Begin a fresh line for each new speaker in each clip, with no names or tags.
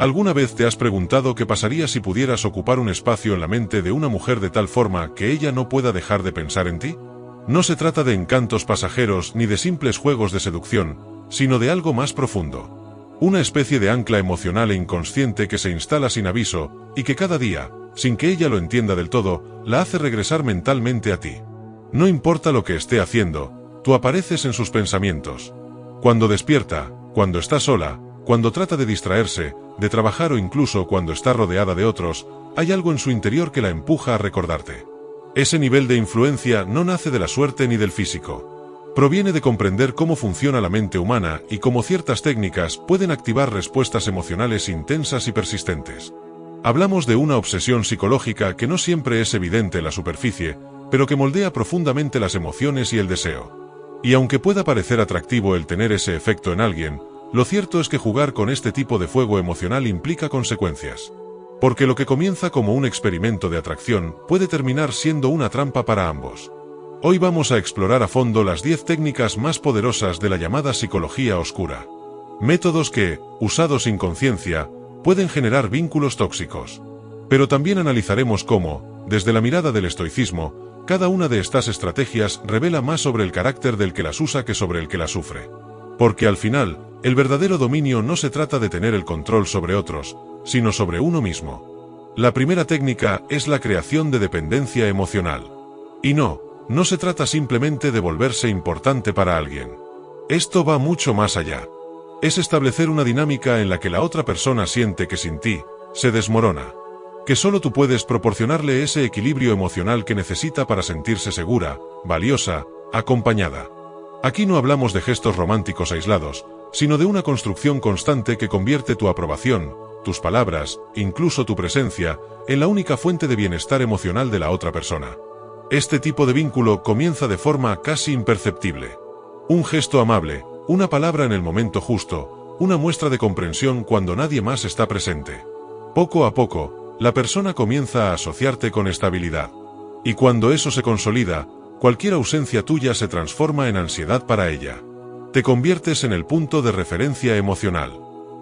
¿Alguna vez te has preguntado qué pasaría si pudieras ocupar un espacio en la mente de una mujer de tal forma que ella no pueda dejar de pensar en ti? No se trata de encantos pasajeros ni de simples juegos de seducción, sino de algo más profundo. Una especie de ancla emocional e inconsciente que se instala sin aviso, y que cada día, sin que ella lo entienda del todo, la hace regresar mentalmente a ti. No importa lo que esté haciendo, tú apareces en sus pensamientos. Cuando despierta, cuando está sola, cuando trata de distraerse, de trabajar o incluso cuando está rodeada de otros, hay algo en su interior que la empuja a recordarte. Ese nivel de influencia no nace de la suerte ni del físico. Proviene de comprender cómo funciona la mente humana y cómo ciertas técnicas pueden activar respuestas emocionales intensas y persistentes. Hablamos de una obsesión psicológica que no siempre es evidente en la superficie, pero que moldea profundamente las emociones y el deseo. Y aunque pueda parecer atractivo el tener ese efecto en alguien, lo cierto es que jugar con este tipo de fuego emocional implica consecuencias. Porque lo que comienza como un experimento de atracción puede terminar siendo una trampa para ambos. Hoy vamos a explorar a fondo las 10 técnicas más poderosas de la llamada psicología oscura. Métodos que, usados sin conciencia, pueden generar vínculos tóxicos. Pero también analizaremos cómo, desde la mirada del estoicismo, cada una de estas estrategias revela más sobre el carácter del que las usa que sobre el que las sufre. Porque al final, el verdadero dominio no se trata de tener el control sobre otros, sino sobre uno mismo. La primera técnica es la creación de dependencia emocional. Y no se trata simplemente de volverse importante para alguien. Esto va mucho más allá. Es establecer una dinámica en la que la otra persona siente que sin ti, se desmorona. Que solo tú puedes proporcionarle ese equilibrio emocional que necesita para sentirse segura, valiosa, acompañada. Aquí no hablamos de gestos románticos aislados, sino de una construcción constante que convierte tu aprobación, tus palabras, incluso tu presencia, en la única fuente de bienestar emocional de la otra persona. Este tipo de vínculo comienza de forma casi imperceptible. Un gesto amable, una palabra en el momento justo, una muestra de comprensión cuando nadie más está presente. Poco a poco, la persona comienza a asociarte con estabilidad. Y cuando eso se consolida, cualquier ausencia tuya se transforma en ansiedad para ella. Te conviertes en el punto de referencia emocional,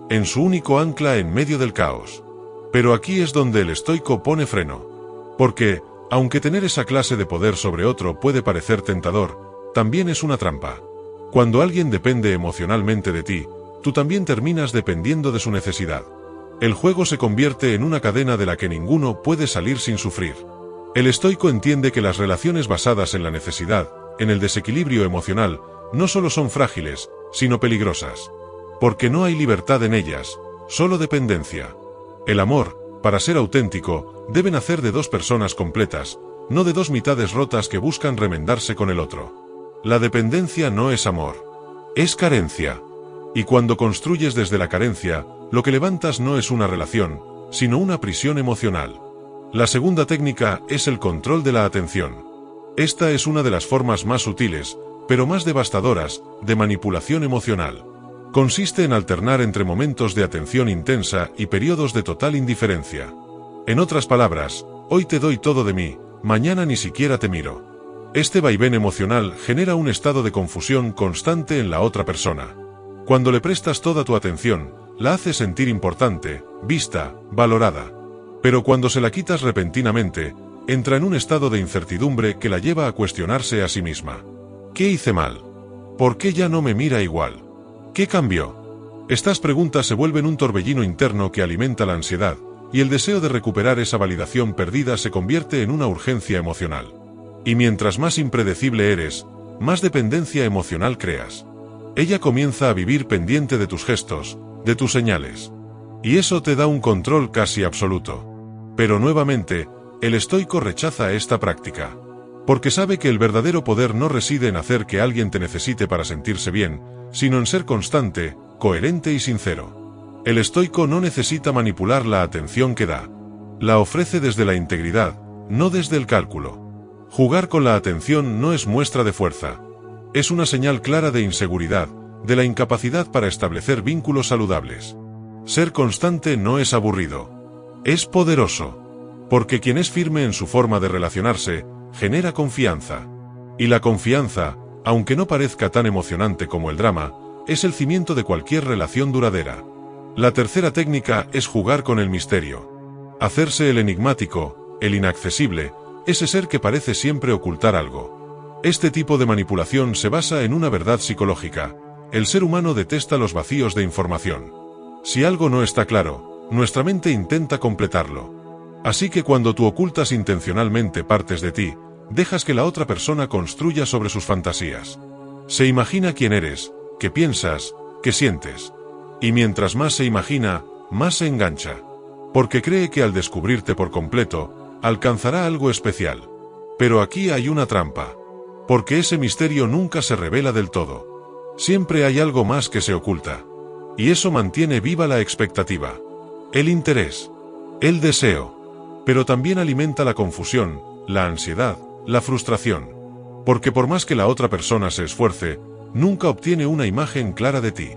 en su único ancla en medio del caos. Pero aquí es donde el estoico pone freno. Porque, aunque tener esa clase de poder sobre otro puede parecer tentador, también es una trampa. Cuando alguien depende emocionalmente de ti, tú también terminas dependiendo de su necesidad. El juego se convierte en una cadena de la que ninguno puede salir sin sufrir. El estoico entiende que las relaciones basadas en la necesidad, en el desequilibrio emocional, no solo son frágiles, sino peligrosas. Porque no hay libertad en ellas, solo dependencia. El amor, para ser auténtico, debe nacer de dos personas completas, no de dos mitades rotas que buscan remendarse con el otro. La dependencia no es amor, es carencia. Y cuando construyes desde la carencia, lo que levantas no es una relación, sino una prisión emocional. La segunda técnica es el control de la atención. Esta es una de las formas más sutiles, pero más devastadoras, de manipulación emocional. Consiste en alternar entre momentos de atención intensa y periodos de total indiferencia. En otras palabras, hoy te doy todo de mí, mañana ni siquiera te miro. Este vaivén emocional genera un estado de confusión constante en la otra persona. Cuando le prestas toda tu atención, la haces sentir importante, vista, valorada. Pero cuando se la quitas repentinamente, entra en un estado de incertidumbre que la lleva a cuestionarse a sí misma. ¿Qué hice mal? ¿Por qué ya no me mira igual? ¿Qué cambió? Estas preguntas se vuelven un torbellino interno que alimenta la ansiedad, y el deseo de recuperar esa validación perdida se convierte en una urgencia emocional. Y mientras más impredecible eres, más dependencia emocional creas. Ella comienza a vivir pendiente de tus gestos, de tus señales. Y eso te da un control casi absoluto. Pero nuevamente, el estoico rechaza esta práctica. Porque sabe que el verdadero poder no reside en hacer que alguien te necesite para sentirse bien, sino en ser constante, coherente y sincero. El estoico no necesita manipular la atención que da. La ofrece desde la integridad, no desde el cálculo. Jugar con la atención no es muestra de fuerza. Es una señal clara de inseguridad, de la incapacidad para establecer vínculos saludables. Ser constante no es aburrido. Es poderoso. Porque quien es firme en su forma de relacionarse, genera confianza. Y la confianza, aunque no parezca tan emocionante como el drama, es el cimiento de cualquier relación duradera. La tercera técnica es jugar con el misterio. Hacerse el enigmático, el inaccesible, ese ser que parece siempre ocultar algo. Este tipo de manipulación se basa en una verdad psicológica. El ser humano detesta los vacíos de información. Si algo no está claro, nuestra mente intenta completarlo. Así que cuando tú ocultas intencionalmente partes de ti, dejas que la otra persona construya sobre sus fantasías. Se imagina quién eres, qué piensas, qué sientes. Y mientras más se imagina, más se engancha. Porque cree que al descubrirte por completo, alcanzará algo especial. Pero aquí hay una trampa. Porque ese misterio nunca se revela del todo. Siempre hay algo más que se oculta. Y eso mantiene viva la expectativa. El interés. El deseo. Pero también alimenta la confusión, la ansiedad, la frustración. Porque por más que la otra persona se esfuerce, nunca obtiene una imagen clara de ti.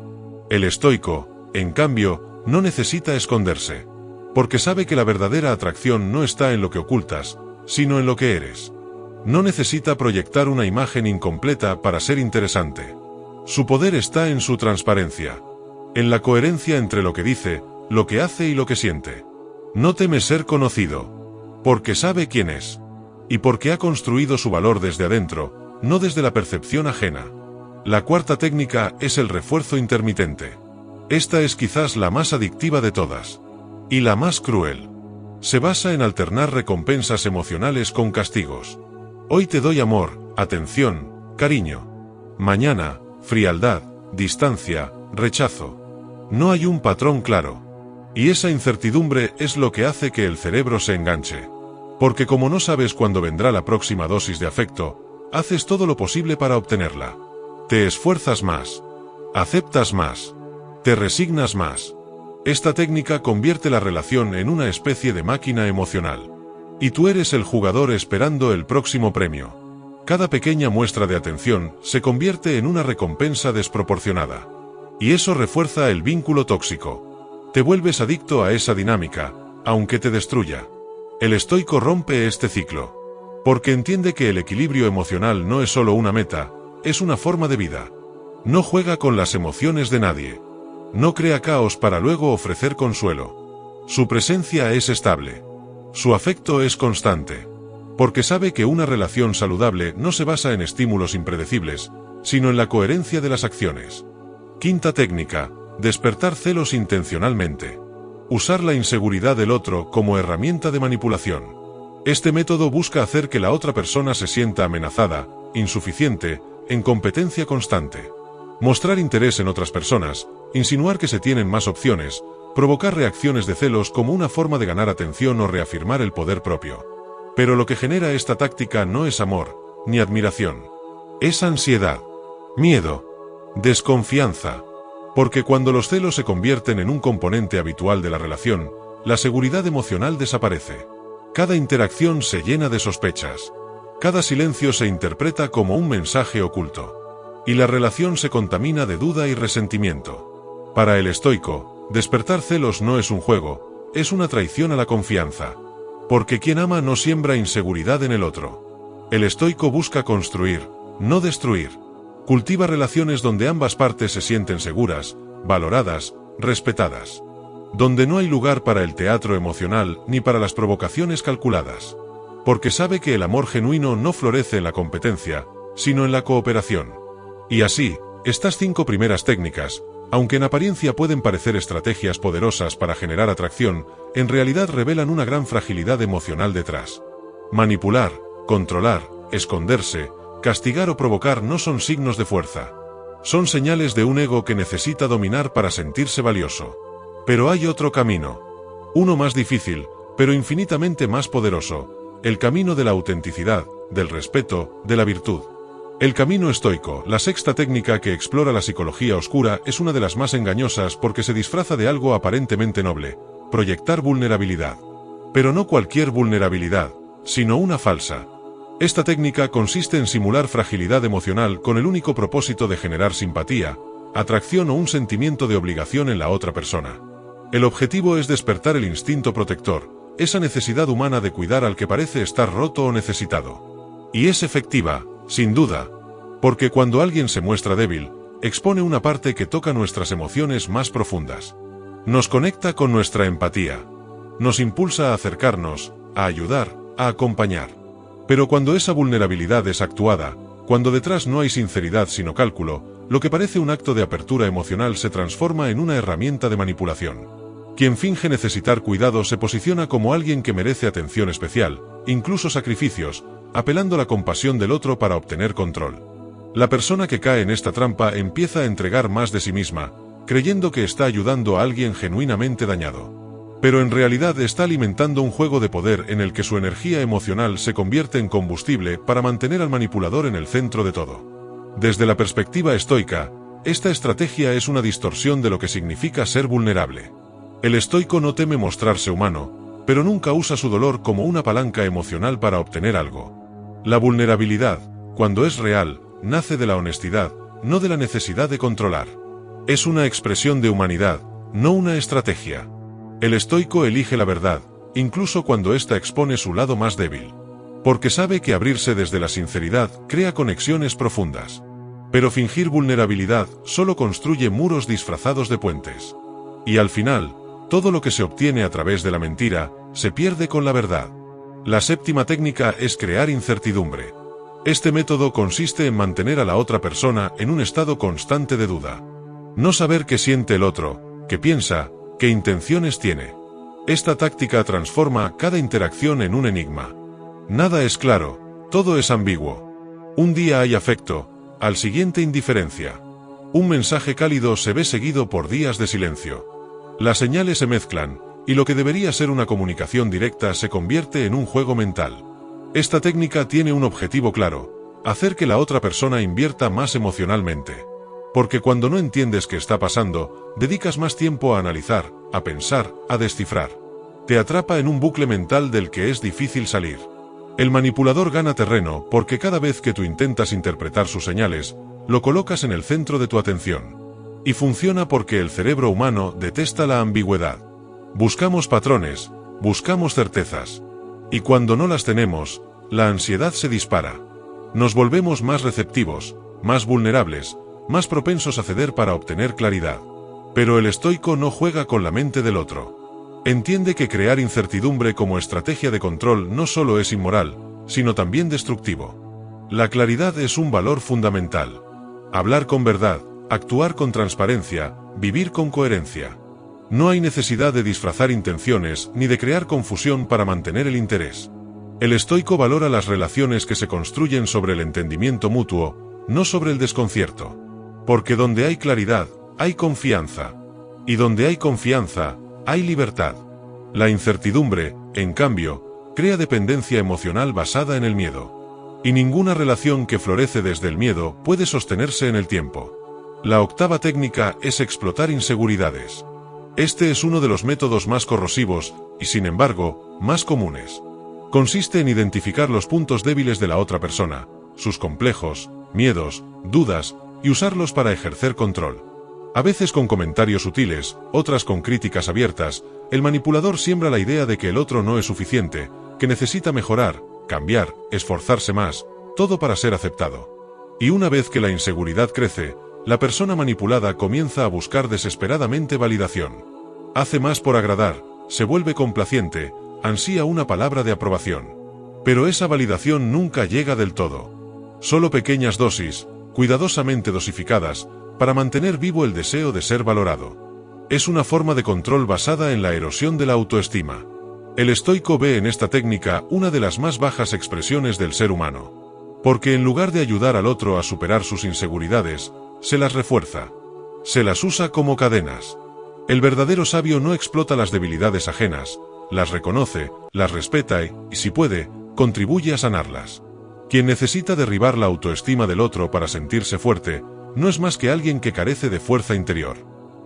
El estoico, en cambio, no necesita esconderse. Porque sabe que la verdadera atracción no está en lo que ocultas, sino en lo que eres. No necesita proyectar una imagen incompleta para ser interesante. Su poder está en su transparencia. En la coherencia entre lo que dice, lo que hace y lo que siente. No teme ser conocido. Porque sabe quién es. Y porque ha construido su valor desde adentro, no desde la percepción ajena. La cuarta técnica es el refuerzo intermitente. Esta es quizás la más adictiva de todas. Y la más cruel. Se basa en alternar recompensas emocionales con castigos. Hoy te doy amor, atención, cariño. Mañana, frialdad, distancia, rechazo. No hay un patrón claro. Y esa incertidumbre es lo que hace que el cerebro se enganche. Porque como no sabes cuándo vendrá la próxima dosis de afecto, haces todo lo posible para obtenerla. Te esfuerzas más. Aceptas más. Te resignas más. Esta técnica convierte la relación en una especie de máquina emocional. Y tú eres el jugador esperando el próximo premio. Cada pequeña muestra de atención se convierte en una recompensa desproporcionada. Y eso refuerza el vínculo tóxico. Te vuelves adicto a esa dinámica, aunque te destruya. El estoico rompe este ciclo. Porque entiende que el equilibrio emocional no es solo una meta, es una forma de vida. No juega con las emociones de nadie. No crea caos para luego ofrecer consuelo. Su presencia es estable. Su afecto es constante. Porque sabe que una relación saludable no se basa en estímulos impredecibles, sino en la coherencia de las acciones. Quinta técnica: despertar celos intencionalmente. Usar la inseguridad del otro como herramienta de manipulación. Este método busca hacer que la otra persona se sienta amenazada, insuficiente, en competencia constante. Mostrar interés en otras personas, insinuar que se tienen más opciones, provocar reacciones de celos como una forma de ganar atención o reafirmar el poder propio. Pero lo que genera esta táctica no es amor, ni admiración. Es ansiedad, miedo, desconfianza. Porque cuando los celos se convierten en un componente habitual de la relación, la seguridad emocional desaparece. Cada interacción se llena de sospechas. Cada silencio se interpreta como un mensaje oculto. Y la relación se contamina de duda y resentimiento. Para el estoico, despertar celos no es un juego, es una traición a la confianza. Porque quien ama no siembra inseguridad en el otro. El estoico busca construir, no destruir. Cultiva relaciones donde ambas partes se sienten seguras, valoradas, respetadas. Donde no hay lugar para el teatro emocional ni para las provocaciones calculadas. Porque sabe que el amor genuino no florece en la competencia, sino en la cooperación. Y así, estas 5 primeras técnicas, aunque en apariencia pueden parecer estrategias poderosas para generar atracción, en realidad revelan una gran fragilidad emocional detrás. Manipular, controlar, esconderse, castigar o provocar no son signos de fuerza. Son señales de un ego que necesita dominar para sentirse valioso. Pero hay otro camino. Uno más difícil, pero infinitamente más poderoso. El camino de la autenticidad, del respeto, de la virtud. El camino estoico, la sexta técnica que explora la psicología oscura, es una de las más engañosas porque se disfraza de algo aparentemente noble: proyectar vulnerabilidad. Pero no cualquier vulnerabilidad, sino una falsa. Esta técnica consiste en simular fragilidad emocional con el único propósito de generar simpatía, atracción o un sentimiento de obligación en la otra persona. El objetivo es despertar el instinto protector, esa necesidad humana de cuidar al que parece estar roto o necesitado. Y es efectiva, sin duda, porque cuando alguien se muestra débil, expone una parte que toca nuestras emociones más profundas. Nos conecta con nuestra empatía. Nos impulsa a acercarnos, a ayudar, a acompañar. Pero cuando esa vulnerabilidad es actuada, cuando detrás no hay sinceridad sino cálculo, lo que parece un acto de apertura emocional se transforma en una herramienta de manipulación. Quien finge necesitar cuidado se posiciona como alguien que merece atención especial, incluso sacrificios, apelando a la compasión del otro para obtener control. La persona que cae en esta trampa empieza a entregar más de sí misma, creyendo que está ayudando a alguien genuinamente dañado. Pero en realidad está alimentando un juego de poder en el que su energía emocional se convierte en combustible para mantener al manipulador en el centro de todo. Desde la perspectiva estoica, esta estrategia es una distorsión de lo que significa ser vulnerable. El estoico no teme mostrarse humano, pero nunca usa su dolor como una palanca emocional para obtener algo. La vulnerabilidad, cuando es real, nace de la honestidad, no de la necesidad de controlar. Es una expresión de humanidad, no una estrategia. El estoico elige la verdad, incluso cuando ésta expone su lado más débil. Porque sabe que abrirse desde la sinceridad crea conexiones profundas. Pero fingir vulnerabilidad solo construye muros disfrazados de puentes. Y al final, todo lo que se obtiene a través de la mentira, se pierde con la verdad. La séptima técnica es crear incertidumbre. Este método consiste en mantener a la otra persona en un estado constante de duda. No saber qué siente el otro, qué piensa, qué intenciones tiene. Esta táctica transforma cada interacción en un enigma. Nada es claro, todo es ambiguo. Un día hay afecto, al siguiente indiferencia. Un mensaje cálido se ve seguido por días de silencio. Las señales se mezclan, y lo que debería ser una comunicación directa se convierte en un juego mental. Esta técnica tiene un objetivo claro: hacer que la otra persona invierta más emocionalmente. Porque cuando no entiendes qué está pasando, dedicas más tiempo a analizar, a pensar, a descifrar. Te atrapa en un bucle mental del que es difícil salir. El manipulador gana terreno porque cada vez que tú intentas interpretar sus señales, lo colocas en el centro de tu atención. Y funciona porque el cerebro humano detesta la ambigüedad. Buscamos patrones, buscamos certezas. Y cuando no las tenemos, la ansiedad se dispara. Nos volvemos más receptivos, más vulnerables, más propensos a ceder para obtener claridad. Pero el estoico no juega con la mente del otro. Entiende que crear incertidumbre como estrategia de control no solo es inmoral, sino también destructivo. La claridad es un valor fundamental. Hablar con verdad, actuar con transparencia, vivir con coherencia. No hay necesidad de disfrazar intenciones ni de crear confusión para mantener el interés. El estoico valora las relaciones que se construyen sobre el entendimiento mutuo, no sobre el desconcierto. Porque donde hay claridad, hay confianza. Y donde hay confianza, hay libertad. La incertidumbre, en cambio, crea dependencia emocional basada en el miedo. Y ninguna relación que florece desde el miedo puede sostenerse en el tiempo. La octava técnica es explotar inseguridades. Este es uno de los métodos más corrosivos, y sin embargo, más comunes. Consiste en identificar los puntos débiles de la otra persona, sus complejos, miedos, dudas, y usarlos para ejercer control. A veces con comentarios sutiles, otras con críticas abiertas, el manipulador siembra la idea de que el otro no es suficiente, que necesita mejorar, cambiar, esforzarse más, todo para ser aceptado. Y una vez que la inseguridad crece, la persona manipulada comienza a buscar desesperadamente validación. Hace más por agradar, se vuelve complaciente, ansía una palabra de aprobación. Pero esa validación nunca llega del todo. Solo pequeñas dosis, cuidadosamente dosificadas, para mantener vivo el deseo de ser valorado. Es una forma de control basada en la erosión de la autoestima. El estoico ve en esta técnica una de las más bajas expresiones del ser humano. Porque en lugar de ayudar al otro a superar sus inseguridades, se las refuerza. Se las usa como cadenas. El verdadero sabio no explota las debilidades ajenas, las reconoce, las respeta y, si puede, contribuye a sanarlas. Quien necesita derribar la autoestima del otro para sentirse fuerte, no es más que alguien que carece de fuerza interior.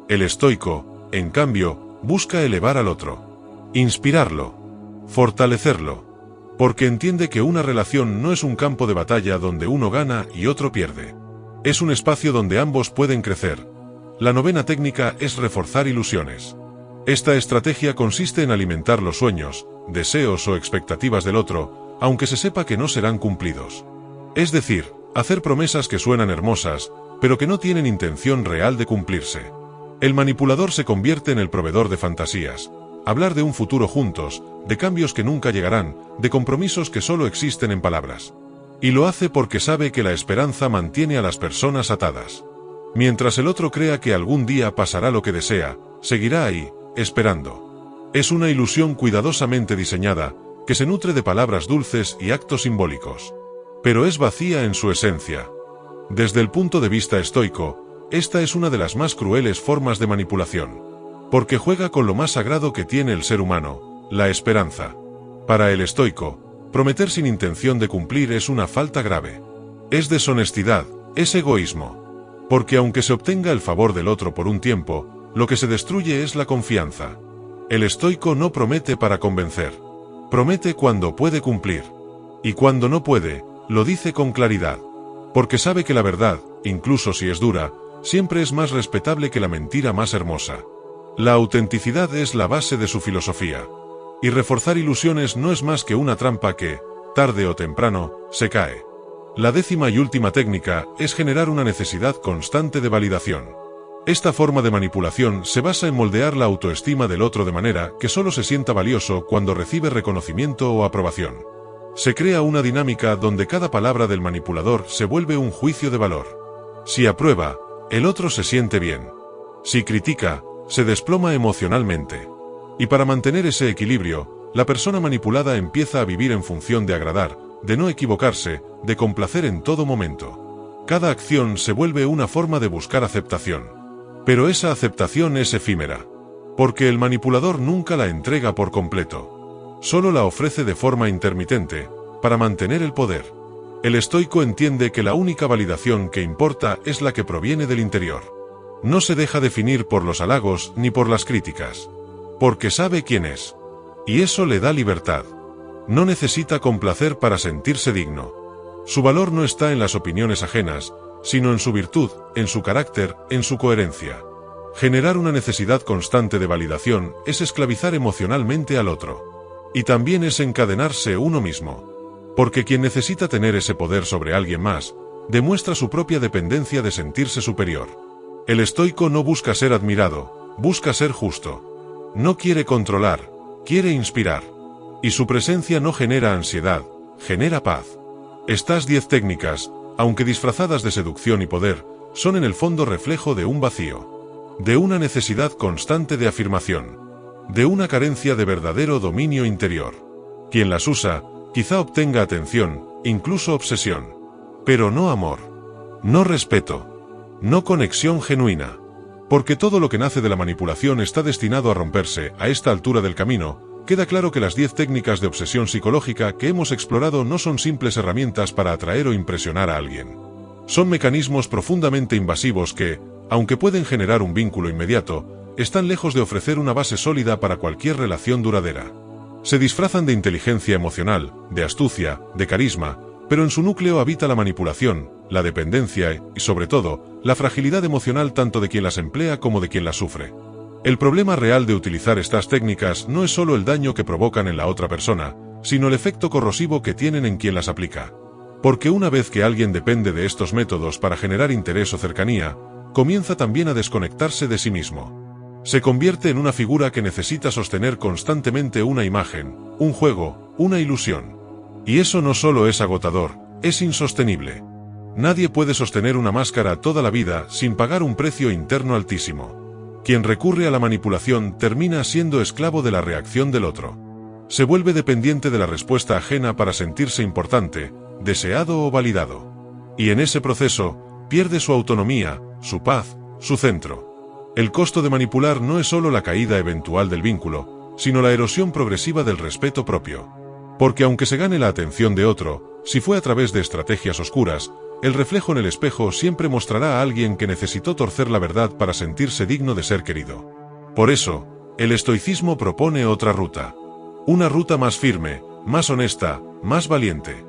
El estoico, en cambio, busca elevar al otro. Inspirarlo. Fortalecerlo. Porque entiende que una relación no es un campo de batalla donde uno gana y otro pierde. Es un espacio donde ambos pueden crecer. La novena técnica es reforzar ilusiones. Esta estrategia consiste en alimentar los sueños, deseos o expectativas del otro, aunque se sepa que no serán cumplidos. Es decir, hacer promesas que suenan hermosas, pero que no tienen intención real de cumplirse. El manipulador se convierte en el proveedor de fantasías. Hablar de un futuro juntos, de cambios que nunca llegarán, de compromisos que solo existen en palabras. Y lo hace porque sabe que la esperanza mantiene a las personas atadas. Mientras el otro crea que algún día pasará lo que desea, seguirá ahí, esperando. Es una ilusión cuidadosamente diseñada, que se nutre de palabras dulces y actos simbólicos. Pero es vacía en su esencia. Desde el punto de vista estoico, esta es una de las más crueles formas de manipulación. Porque juega con lo más sagrado que tiene el ser humano, la esperanza. Para el estoico, prometer sin intención de cumplir es una falta grave. Es deshonestidad, es egoísmo. Porque aunque se obtenga el favor del otro por un tiempo, lo que se destruye es la confianza. El estoico no promete para convencer. Promete cuando puede cumplir. Y cuando no puede, lo dice con claridad. Porque sabe que la verdad, incluso si es dura, siempre es más respetable que la mentira más hermosa. La autenticidad es la base de su filosofía. Y reforzar ilusiones no es más que una trampa que, tarde o temprano, se cae. La 10ª y última técnica es generar una necesidad constante de validación. Esta forma de manipulación se basa en moldear la autoestima del otro de manera que solo se sienta valioso cuando recibe reconocimiento o aprobación. Se crea una dinámica donde cada palabra del manipulador se vuelve un juicio de valor. Si aprueba, el otro se siente bien. Si critica, se desploma emocionalmente. Y para mantener ese equilibrio, la persona manipulada empieza a vivir en función de agradar, de no equivocarse, de complacer en todo momento. Cada acción se vuelve una forma de buscar aceptación. Pero esa aceptación es efímera. Porque el manipulador nunca la entrega por completo. Solo la ofrece de forma intermitente, para mantener el poder. El estoico entiende que la única validación que importa es la que proviene del interior. No se deja definir por los halagos ni por las críticas. Porque sabe quién es. Y eso le da libertad. No necesita complacer para sentirse digno. Su valor no está en las opiniones ajenas, sino en su virtud, en su carácter, en su coherencia. Generar una necesidad constante de validación es esclavizar emocionalmente al otro. Y también es encadenarse uno mismo. Porque quien necesita tener ese poder sobre alguien más, demuestra su propia dependencia de sentirse superior. El estoico no busca ser admirado, busca ser justo. No quiere controlar, quiere inspirar. Y su presencia no genera ansiedad, genera paz. Estas 10 técnicas, aunque disfrazadas de seducción y poder, son en el fondo reflejo de un vacío. De una necesidad constante de afirmación. De una carencia de verdadero dominio interior. Quien las usa, quizá obtenga atención, incluso obsesión. Pero no amor. No respeto. No conexión genuina. Porque todo lo que nace de la manipulación está destinado a romperse. A esta altura del camino, queda claro que las 10 técnicas de obsesión psicológica que hemos explorado no son simples herramientas para atraer o impresionar a alguien. Son mecanismos profundamente invasivos que, aunque pueden generar un vínculo inmediato, están lejos de ofrecer una base sólida para cualquier relación duradera. Se disfrazan de inteligencia emocional, de astucia, de carisma, pero en su núcleo habita la manipulación, la dependencia y, sobre todo, la fragilidad emocional tanto de quien las emplea como de quien las sufre. El problema real de utilizar estas técnicas no es solo el daño que provocan en la otra persona, sino el efecto corrosivo que tienen en quien las aplica. Porque una vez que alguien depende de estos métodos para generar interés o cercanía, comienza también a desconectarse de sí mismo. Se convierte en una figura que necesita sostener constantemente una imagen, un juego, una ilusión. Y eso no solo es agotador, es insostenible. Nadie puede sostener una máscara toda la vida sin pagar un precio interno altísimo. Quien recurre a la manipulación termina siendo esclavo de la reacción del otro. Se vuelve dependiente de la respuesta ajena para sentirse importante, deseado o validado. Y en ese proceso, pierde su autonomía, su paz, su centro. El costo de manipular no es solo la caída eventual del vínculo, sino la erosión progresiva del respeto propio. Porque aunque se gane la atención de otro, si fue a través de estrategias oscuras, el reflejo en el espejo siempre mostrará a alguien que necesitó torcer la verdad para sentirse digno de ser querido. Por eso, el estoicismo propone otra ruta. Una ruta más firme, más honesta, más valiente.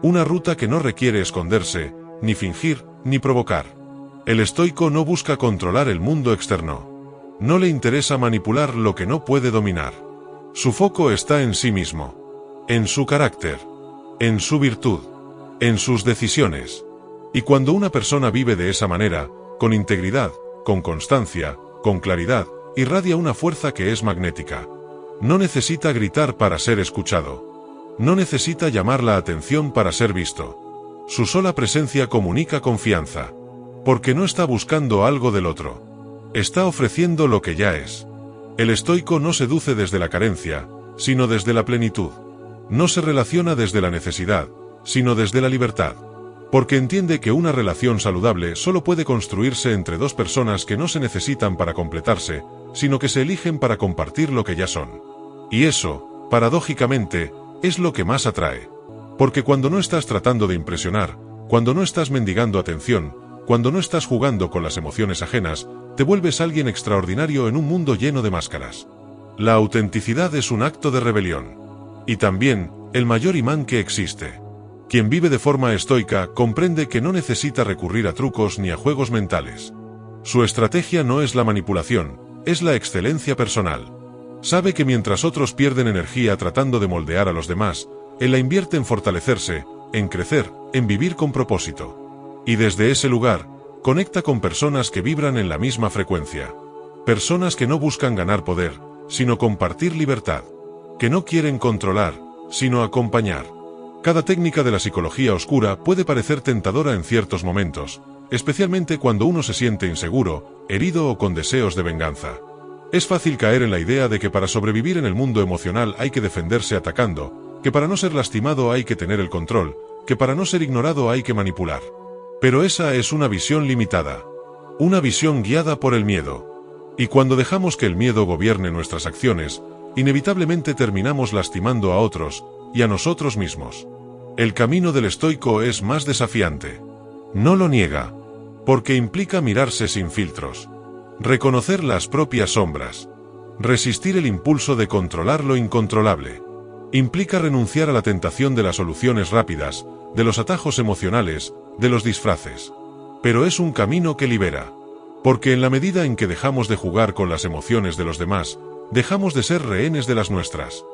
Una ruta que no requiere esconderse, ni fingir, ni provocar. El estoico no busca controlar el mundo externo. No le interesa manipular lo que no puede dominar. Su foco está en sí mismo. En su carácter. En su virtud. En sus decisiones. Y cuando una persona vive de esa manera, con integridad, con constancia, con claridad, irradia una fuerza que es magnética. No necesita gritar para ser escuchado. No necesita llamar la atención para ser visto. Su sola presencia comunica confianza. Porque no está buscando algo del otro. Está ofreciendo lo que ya es. El estoico no seduce desde la carencia, sino desde la plenitud. No se relaciona desde la necesidad, sino desde la libertad. Porque entiende que una relación saludable solo puede construirse entre dos personas que no se necesitan para completarse, sino que se eligen para compartir lo que ya son. Y eso, paradójicamente, es lo que más atrae. Porque cuando no estás tratando de impresionar, cuando no estás mendigando atención, cuando no estás jugando con las emociones ajenas, te vuelves alguien extraordinario en un mundo lleno de máscaras. La autenticidad es un acto de rebelión. Y también, el mayor imán que existe. Quien vive de forma estoica comprende que no necesita recurrir a trucos ni a juegos mentales. Su estrategia no es la manipulación, es la excelencia personal. Sabe que mientras otros pierden energía tratando de moldear a los demás, él la invierte en fortalecerse, en crecer, en vivir con propósito. Y desde ese lugar, conecta con personas que vibran en la misma frecuencia. Personas que no buscan ganar poder, sino compartir libertad. Que no quieren controlar, sino acompañar. Cada técnica de la psicología oscura puede parecer tentadora en ciertos momentos, especialmente cuando uno se siente inseguro, herido o con deseos de venganza. Es fácil caer en la idea de que para sobrevivir en el mundo emocional hay que defenderse atacando, que para no ser lastimado hay que tener el control, que para no ser ignorado hay que manipular. Pero esa es una visión limitada. Una visión guiada por el miedo. Y cuando dejamos que el miedo gobierne nuestras acciones, inevitablemente terminamos lastimando a otros, y a nosotros mismos. El camino del estoico es más desafiante. No lo niega. Porque implica mirarse sin filtros. Reconocer las propias sombras. Resistir el impulso de controlar lo incontrolable. Implica renunciar a la tentación de las soluciones rápidas, de los atajos emocionales, de los disfraces. Pero es un camino que libera. Porque en la medida en que dejamos de jugar con las emociones de los demás, dejamos de ser rehenes de las nuestras.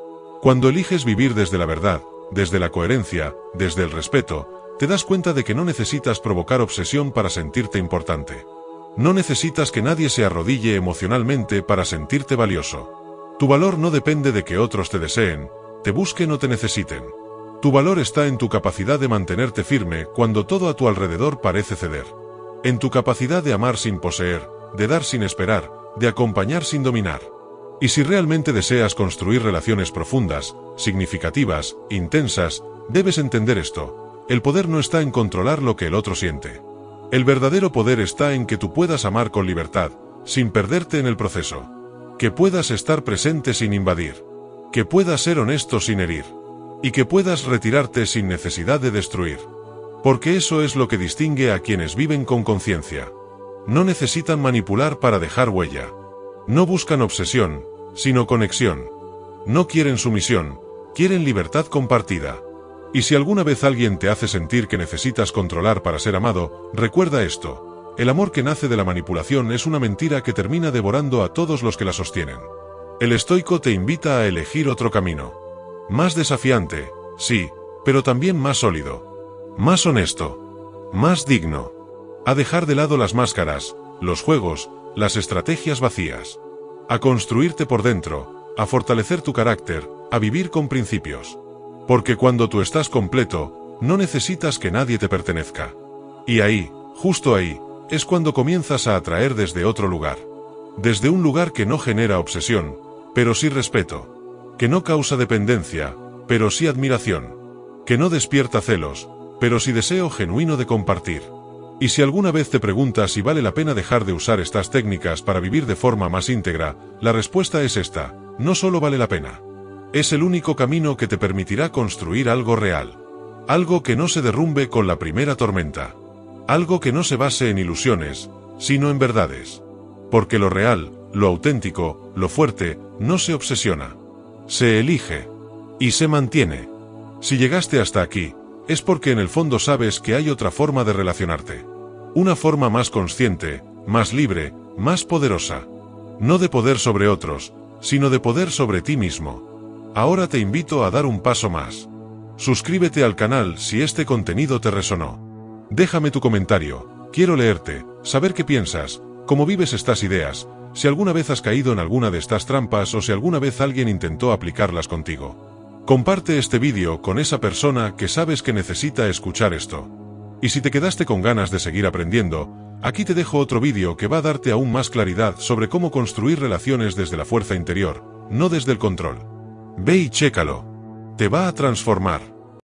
Cuando eliges vivir desde la verdad, desde la coherencia, desde el respeto, te das cuenta de que no necesitas provocar obsesión para sentirte importante. No necesitas que nadie se arrodille emocionalmente para sentirte valioso. Tu valor no depende de que otros te deseen, te busquen o te necesiten. Tu valor está en tu capacidad de mantenerte firme cuando todo a tu alrededor parece ceder. En tu capacidad de amar sin poseer, de dar sin esperar, de acompañar sin dominar. Y si realmente deseas construir relaciones profundas, significativas, intensas, debes entender esto. El poder no está en controlar lo que el otro siente. El verdadero poder está en que tú puedas amar con libertad, sin perderte en el proceso. Que puedas estar presente sin invadir. Que puedas ser honesto sin herir. Y que puedas retirarte sin necesidad de destruir. Porque eso es lo que distingue a quienes viven con conciencia. No necesitan manipular para dejar huella. No buscan obsesión, sino conexión. No quieren sumisión, quieren libertad compartida. Y si alguna vez alguien te hace sentir que necesitas controlar para ser amado, recuerda esto. El amor que nace de la manipulación es una mentira que termina devorando a todos los que la sostienen. El estoico te invita a elegir otro camino. Más desafiante, sí, pero también más sólido. Más honesto. Más digno. A dejar de lado las máscaras, los juegos, las estrategias vacías. A construirte por dentro, a fortalecer tu carácter, a vivir con principios. Porque cuando tú estás completo, no necesitas que nadie te pertenezca. Y ahí, justo ahí, es cuando comienzas a atraer desde otro lugar. Desde un lugar que no genera obsesión, pero sí respeto. Que no causa dependencia, pero sí admiración. Que no despierta celos, pero sí deseo genuino de compartir. Y si alguna vez te preguntas si vale la pena dejar de usar estas técnicas para vivir de forma más íntegra, la respuesta es esta: no solo vale la pena. Es el único camino que te permitirá construir algo real. Algo que no se derrumbe con la primera tormenta. Algo que no se base en ilusiones, sino en verdades. Porque lo real, lo auténtico, lo fuerte, no se obsesiona. Se elige. Y se mantiene. Si llegaste hasta aquí, es porque en el fondo sabes que hay otra forma de relacionarte. Una forma más consciente, más libre, más poderosa. No de poder sobre otros, sino de poder sobre ti mismo. Ahora te invito a dar un paso más. Suscríbete al canal si este contenido te resonó. Déjame tu comentario, quiero leerte, saber qué piensas, cómo vives estas ideas. Si alguna vez has caído en alguna de estas trampas o si alguna vez alguien intentó aplicarlas contigo. Comparte este vídeo con esa persona que sabes que necesita escuchar esto. Y si te quedaste con ganas de seguir aprendiendo, aquí te dejo otro vídeo que va a darte aún más claridad sobre cómo construir relaciones desde la fuerza interior, no desde el control. Ve y chécalo. Te va a transformar.